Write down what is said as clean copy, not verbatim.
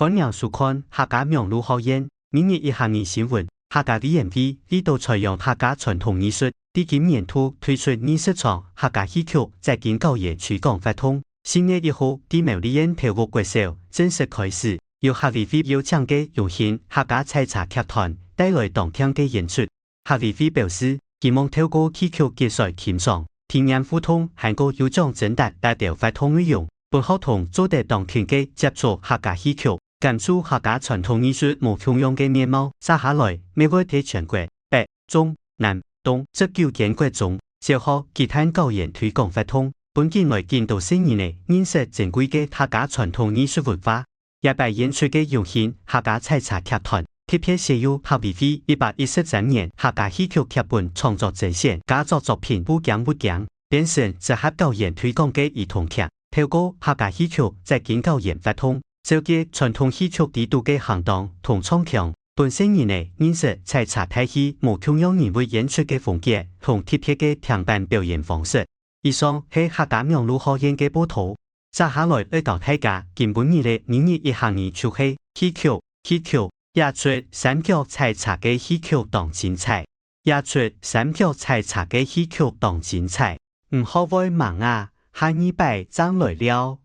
歡迎收看客家名路學院2月1日新聞。客家 DMV 呢度採用客家傳統藝術，第今年度推出20場客家戲曲在京教業推廣活動。4月1號，第苗栗縣頭五國小正式開始，由客委會邀請嘅用心客家採茶劇團帶來當天嘅演出。客委會表示，希望透過戲曲結賽欣賞、體驗互動，還個有獎徵達大條活動內容，本學童做得當天嘅接觸客家戲曲。感受客家傳統藝術無窮樣嘅面貌。接下來，每個喺全國北、中、南、東這9間國中，小學其他教研推廣活動，本期來見到新年嘅認識珍貴嘅客家傳統藝術文化。也拜演出嘅用心客家採茶劇團，特別寫有客委會113年客家戲曲劇本創作精選佳作品不講不講，變成適合教研推廣嘅兒童劇。透過客家戲曲在京教研活動。召集傳統戲曲地度嘅行動同創強，本身人嘅認識採茶體系無窮樣人為演出嘅風格同特別嘅聽班表演方式。以上係客家名路學院嘅報道。接下來嚟到大家今本日嘅2月1日出係戲曲也出3腳採茶嘅戲曲當精彩，也出3腳採茶嘅戲曲當精彩。唔好為忙啊，下禮拜爭來了。